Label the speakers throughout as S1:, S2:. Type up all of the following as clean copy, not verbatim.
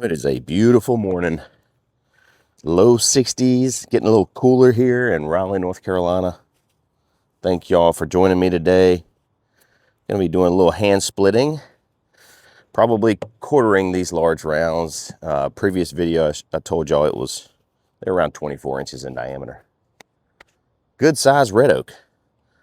S1: It is a beautiful morning. Low 60s, getting a little cooler here in Raleigh, North Carolina. Thank y'all for joining me today. Gonna be doing a little hand splitting, probably quartering these large rounds. Previous video, I told y'all they're around 24 inches in diameter. Good size red oak.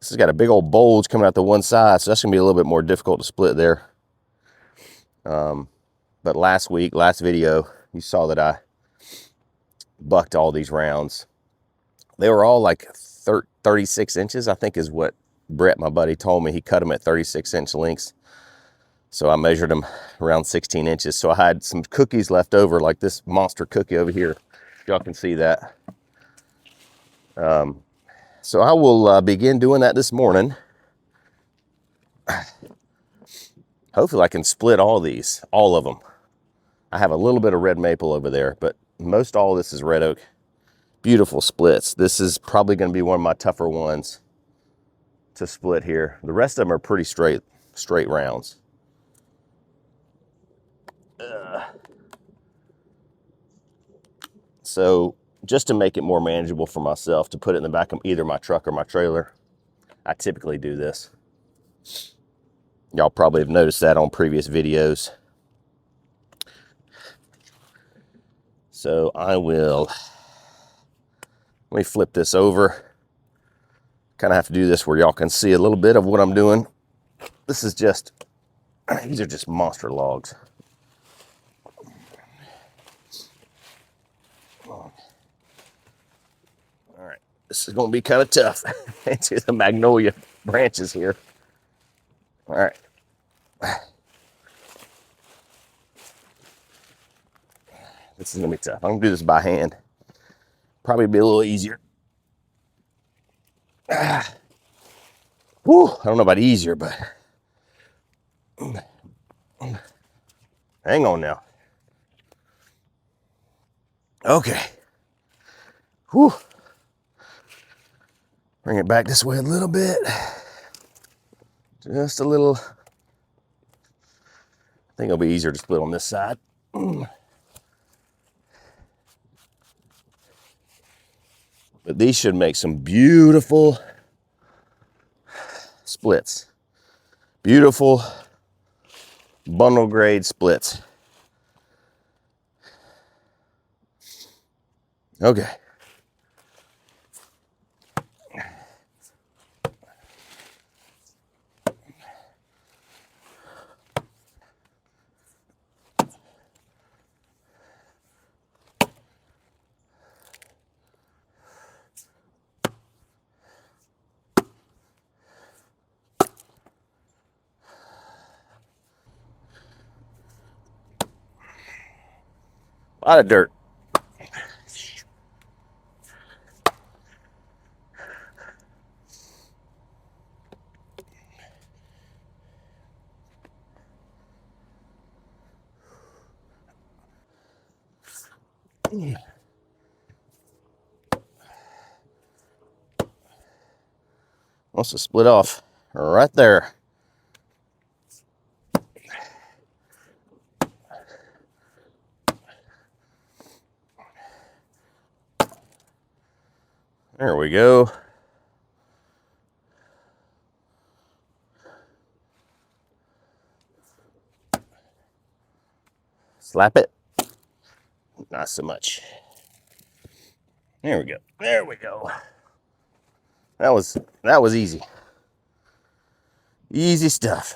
S1: This has got a big old bulge coming out the one side, so that's gonna be a little bit more difficult to split there. But last video, you saw that I bucked all these rounds. They were all like 36 inches, I think is what Brett, my buddy, told me. He cut them at 36-inch lengths. So I measured them around 16 inches. So I had some cookies left over, like this monster cookie over here. Y'all can see that. So I will begin doing that this morning. Hopefully I can split all of them. I have a little bit of red maple over there, but most all of this is red oak. Beautiful splits. This is probably going to be one of my tougher ones to split here. The rest of them are pretty straight rounds. So just to make it more manageable for myself, to put it in the back of either my truck or my trailer, I typically do this. Y'all probably have noticed that on previous videos. So let me flip this over. Kind of have to do this where y'all can see a little bit of what I'm doing. These are just monster logs. All right, this is going to be kind of tough. Into the magnolia branches here. All right. This is going to be tough. I'm going to do this by hand. Probably be a little easier. Whew, I don't know about easier, but hang on now. Okay. Whew. Bring it back this way a little bit. Just a little. I think it'll be easier to split on this side. But these should make some beautiful splits. Beautiful bundle grade splits. Okay. A lot of dirt. Wants to split off right there. There we go. Slap it. Not so much. There we go. There we go. That was easy. Easy stuff.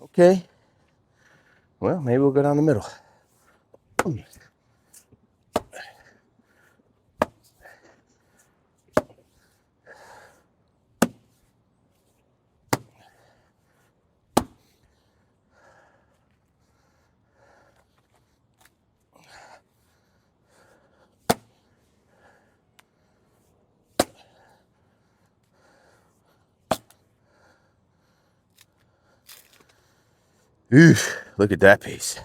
S1: Okay. Well, maybe we'll go down the middle. Look at that piece.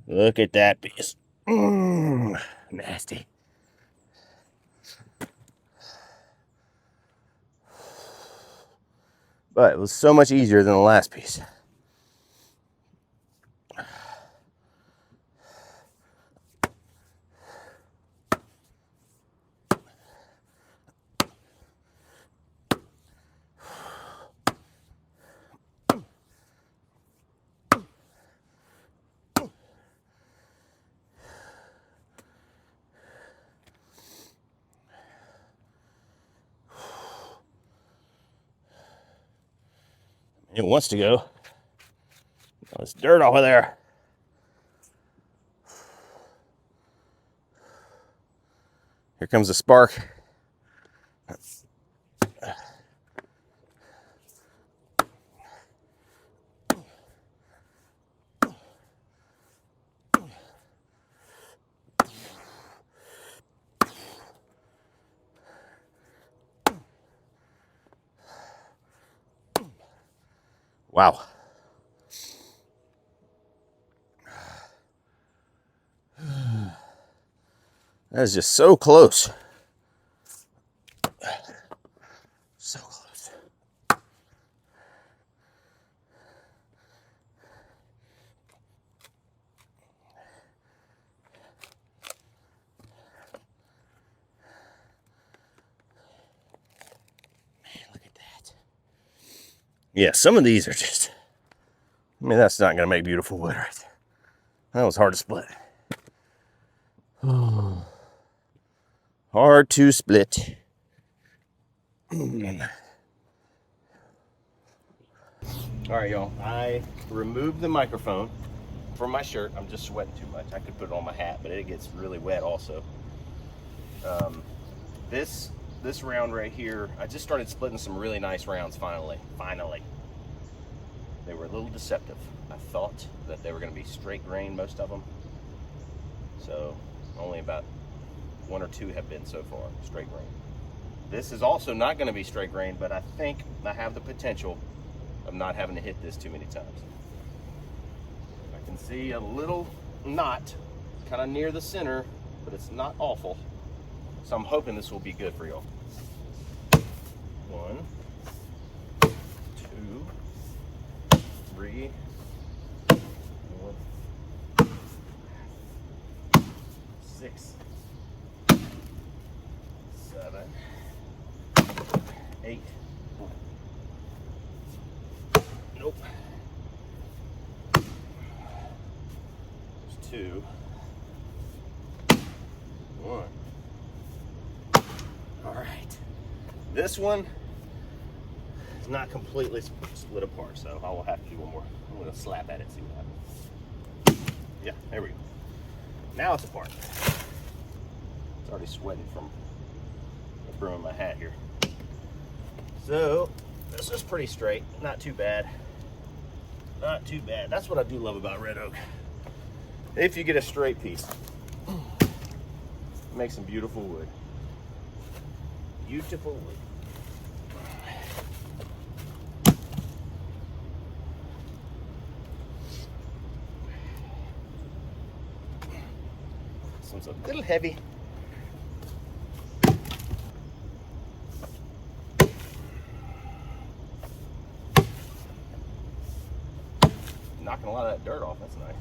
S1: Look at that piece. Nasty. But it was so much easier than the last piece. It wants to go. There's dirt over there. Here comes the spark. Wow. That is just so close. So close. Man, look at that. Yeah, some of these are just, I mean, that's not going to make beautiful wood right there. That was hard to split. Hard to split. All right, y'all. I removed the microphone from my shirt. I'm just sweating too much. I could put it on my hat, but it gets really wet also. This round right here, I just started splitting some really nice rounds finally. They were a little deceptive. I thought that they were going to be straight grain, most of them. So only about one or two have been so far straight grain. This is also not going to be straight grain, but I think I have the potential of not having to hit this too many times. I can see a little knot kind of near the center, but it's not awful. So I'm hoping this will be good for y'all. 1, 2, 3, 4, 6, 7, 8. Nope. There's 2. 1. All right. This one is not completely split apart, so I will have to do one more. I'm going to slap at it, see what happens. Yeah, there we go. Now it's apart. It's already sweating from throwing my hat here. So this is pretty straight, not too bad. Not too bad. That's what I do love about red oak. If you get a straight piece, make some beautiful wood. Beautiful wood. This one's a little heavy. Knocking a lot of that dirt off, that's nice.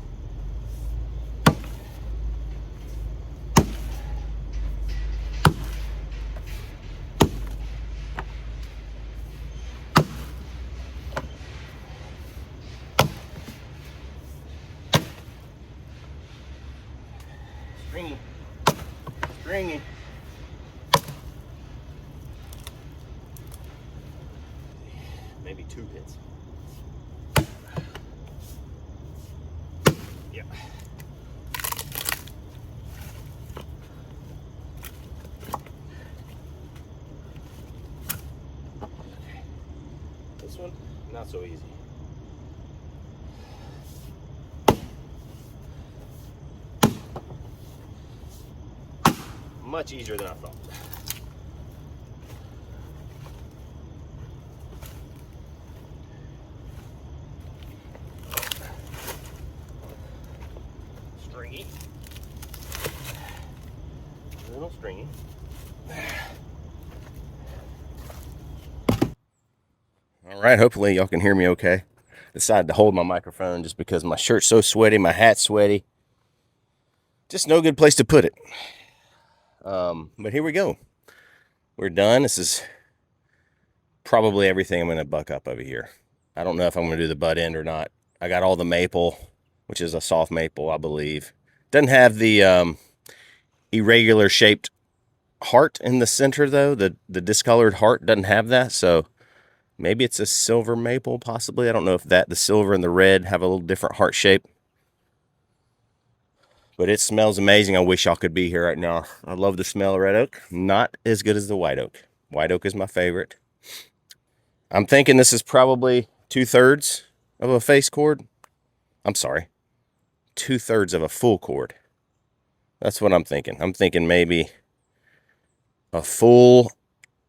S1: Stringy. Stringy. Maybe 2 hits. Yeah. This one, not so easy. Much easier than I thought. Stringy. A little stringy. All right, hopefully y'all can hear me okay. Decided to hold my microphone just because my shirt's so sweaty, my hat's sweaty. Just no good place to put it. But here we go. We're done. This is probably everything I'm going to buck up over here. I don't know if I'm going to do the butt end or not. I got all the maple, which is a soft maple, I believe. Doesn't have the irregular shaped heart in the center, though. The discolored heart doesn't have that, so maybe it's a silver maple, possibly. I don't know if the silver and the red have a little different heart shape. But it smells amazing. I wish y'all could be here right now. I love the smell of red oak. Not as good as the white oak. White oak is my favorite. I'm thinking this is probably 2/3 of a face cord. I'm sorry. 2/3 of a full cord. That's what I'm thinking. I'm thinking maybe a full,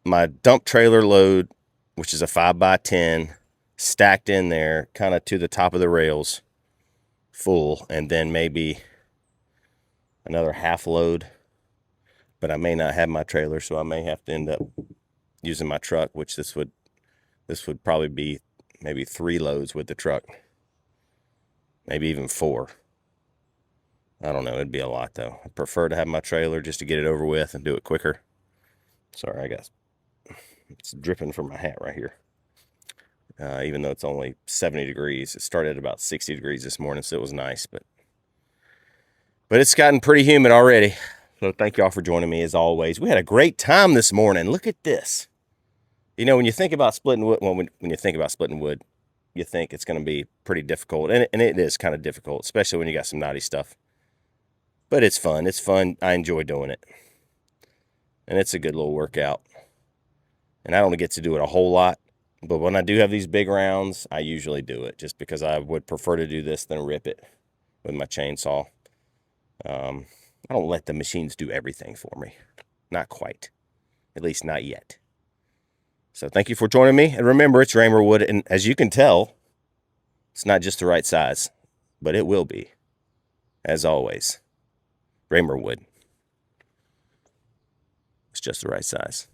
S1: my dump trailer load, which is a 5x10, stacked in there, kind of to the top of the rails, full, and then maybe another half load. But I may not have my trailer, so I may have to end up using my truck, which this would probably be maybe 3 loads with the truck. Maybe even 4. I don't know. It'd be a lot, though. I prefer to have my trailer just to get it over with and do it quicker. Sorry, I got it's dripping from my hat right here. Even though it's only 70 degrees. It started at about 60 degrees this morning, so it was nice. But it's gotten pretty humid already. So thank y'all for joining me as always. We had a great time this morning. Look at this. You know, when you think about splitting wood, well, when you think about splitting wood, you think it's going to be pretty difficult. And it is kind of difficult, especially when you got some knotty stuff. But it's fun. It's fun. I enjoy doing it. And it's a good little workout. And I don't get to do it a whole lot. But when I do have these big rounds, I usually do it. Just because I would prefer to do this than rip it with my chainsaw. I don't let the machines do everything for me. Not quite. At least not yet. So thank you for joining me. And remember, it's Raymer wood. And as you can tell, it's not just the right size. But it will be. As always. Raymer wood. It's just the right size.